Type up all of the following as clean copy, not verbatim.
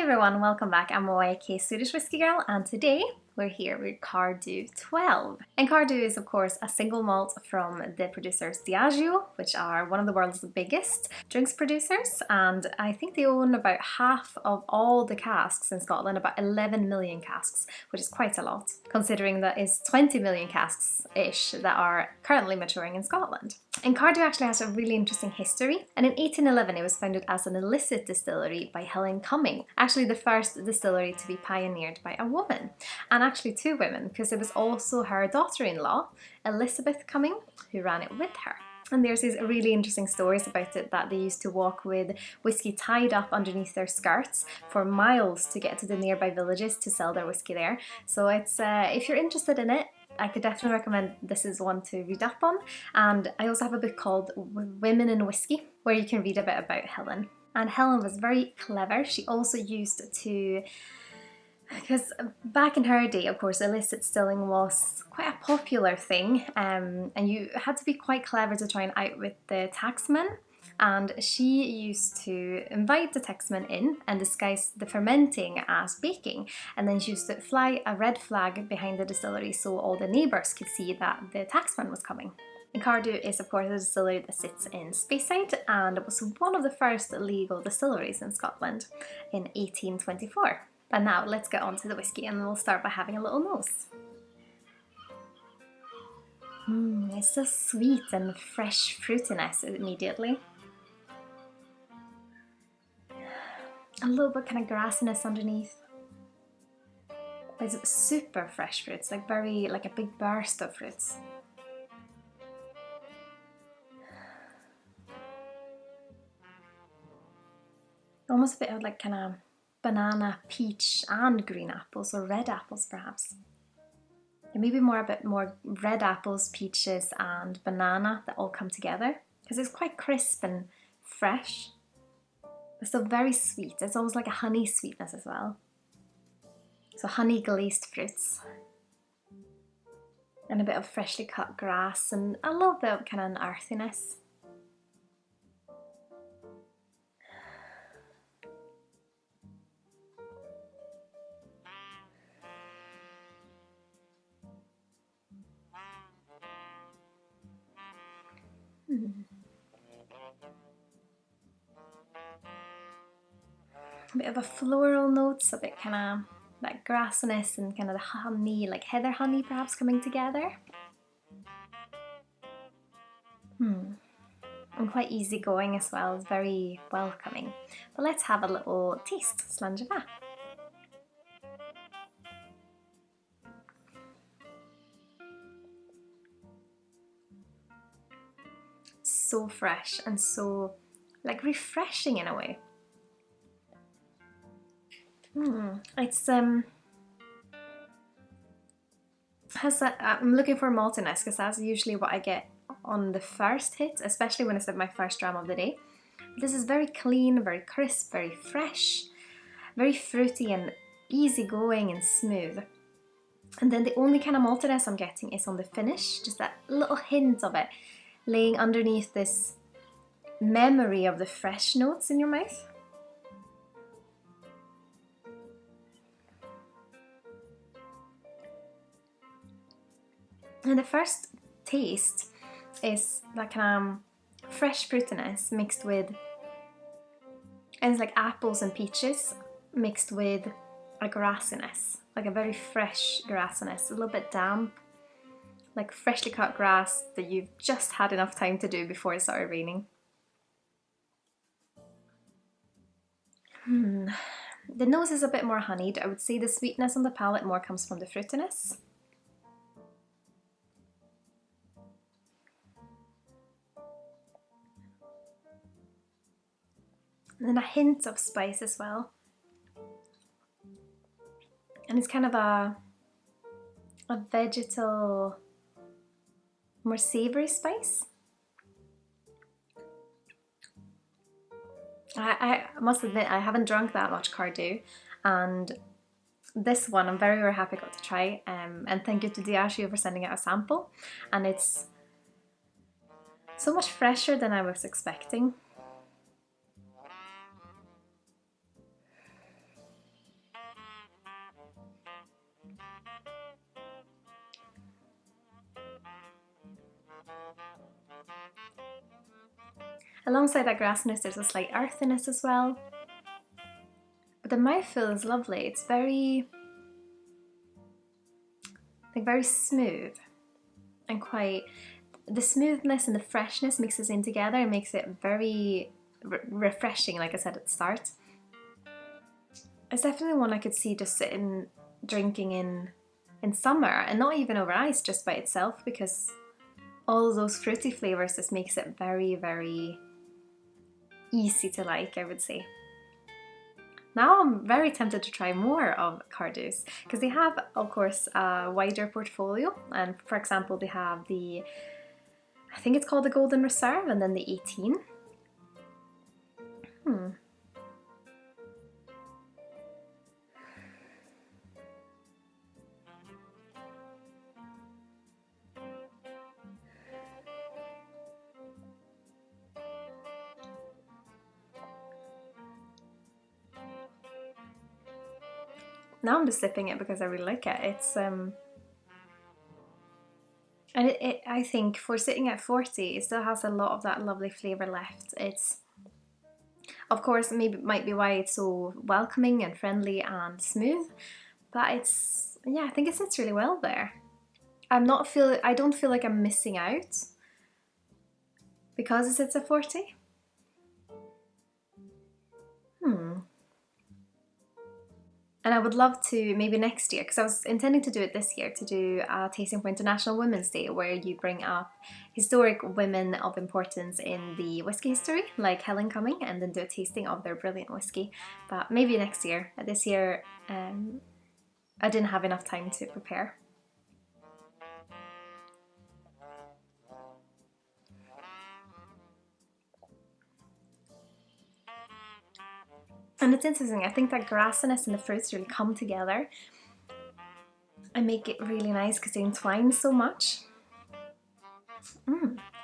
everyone, welcome back. I'm YK Swedish Whiskey Girl, and today we're here with Cardhu 12. And Cardhu is of course a single malt from the producers Diageo, which are one of the world's biggest drinks producers, and I think they own about half of all the casks in Scotland, about 11 million casks, which is quite a lot, considering that is 20 million casks-ish that are currently maturing in Scotland. And Cardhu actually has a really interesting history, and in 1811 it was founded as an illicit distillery by Helen Cumming, actually the first distillery to be pioneered by a woman, and actually two women, because it was also her daughter-in-law, Elizabeth Cumming, who ran it with her. And there's these really interesting stories about it, that they used to walk with whiskey tied up underneath their skirts for miles to get to the nearby villages to sell their whiskey there. So it's if you're interested in it, I could definitely recommend this is one to read up on. And I also have a book called Women in Whiskey, where you can read a bit about Helen. And Helen was very clever. She also used to, because back in her day, of course, illicit distilling was quite a popular thing, and you had to be quite clever to try and outwit the taxman. And she used to invite the taxman in and disguise the fermenting as baking, and then she used to fly a red flag behind the distillery so all the neighbours could see that the taxman was coming. And Cardhu is of course a distillery that sits in Speyside, and it was one of the first legal distilleries in Scotland in 1824. But now let's get on to the whiskey, and we'll start by having a little nose. It's so sweet and fresh fruitiness immediately. A little bit kind of grassiness underneath. It's super fresh fruits, like a big burst of fruits. Almost a bit of like kind of banana, peach and green apples, or red apples perhaps. And maybe a bit more red apples, peaches and banana that all come together, because it's quite crisp and fresh. It's still very sweet. It's almost like a honey sweetness as well. So honey glazed fruits. And a bit of freshly cut grass and a little bit of kind of an earthiness. A bit of a floral notes, a bit kind of that grassiness and kind of the honey, like heather honey perhaps coming together. And quite easygoing as well, it's very welcoming. But let's have a little taste, Slàinte mhath. So fresh and so like refreshing in a way. It's has that. I'm looking for maltiness, because that's usually what I get on the first hit, especially when it's my first dram of the day. This is very clean, very crisp, very fresh, very fruity and easygoing and smooth. And then the only kind of maltiness I'm getting is on the finish, just that little hint of it laying underneath this memory of the fresh notes in your mouth. And the first taste is that kind of fresh fruitiness mixed with, and it's like apples and peaches mixed with a grassiness, like a very fresh grassiness, a little bit damp, like freshly cut grass that you've just had enough time to do before it started raining. The nose is a bit more honeyed. I would say the sweetness on the palate more comes from the fruitiness. And then a hint of spice as well. And it's kind of a vegetal, more savoury spice. I must admit, I haven't drunk that much Cardhu, and this one I'm very, very happy I got to try, and thank you to Diageo for sending out a sample. And it's so much fresher than I was expecting. Alongside that grassiness, there's a slight earthiness as well. But the mouthfeel is lovely. It's very, like, very smooth and quite, the smoothness and the freshness mixes in together and makes it very refreshing, like I said at the start. It's definitely one I could see just sitting, drinking in summer, and not even over ice, just by itself, because all of those fruity flavours just makes it very, very easy to like, I would say. Now I'm very tempted to try more of Cardhu's, because they have, of course, a wider portfolio, and for example they have the, I think it's called the Golden Reserve, and then the 18. Now I'm just sipping it because I really like it. It's and I think for sitting at 40, it still has a lot of that lovely flavour left. It's, of course, maybe might be why it's so welcoming and friendly and smooth, but it's, yeah, I think it sits really well there. I don't feel like I'm missing out because it sits at 40. And I would love to, maybe next year, because I was intending to do it this year, to do a tasting for International Women's Day, where you bring up historic women of importance in the whisky history, like Helen Cumming, and then do a tasting of their brilliant whisky. But maybe next year. This year, I didn't have enough time to prepare. And it's interesting, I think that grassiness and the fruits really come together and make it really nice because they entwine so much.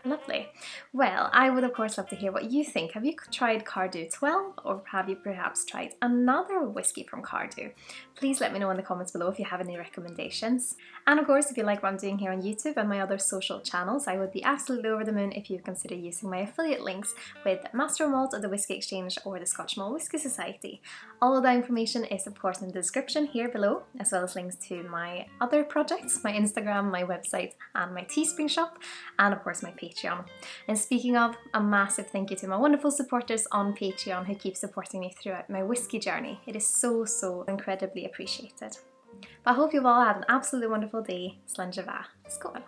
Lovely. Well, I would of course love to hear what you think. Have you tried Cardhu 12, or have you perhaps tried another whiskey from Cardhu? Please let me know in the comments below if you have any recommendations. And of course, if you like what I'm doing here on YouTube and my other social channels, I would be absolutely over the moon if you consider using my affiliate links with Master Malt of the Whisky Exchange or the Scotch Malt Whisky Society. All of that information is of course in the description here below, as well as links to my other projects, my Instagram, my website, and my Teespring shop, and of course my Patreon. And speaking of, a massive thank you to my wonderful supporters on Patreon who keep supporting me throughout my whiskey journey. It is so, so incredibly appreciated. But I hope you've all had an absolutely wonderful day. Slán Skål!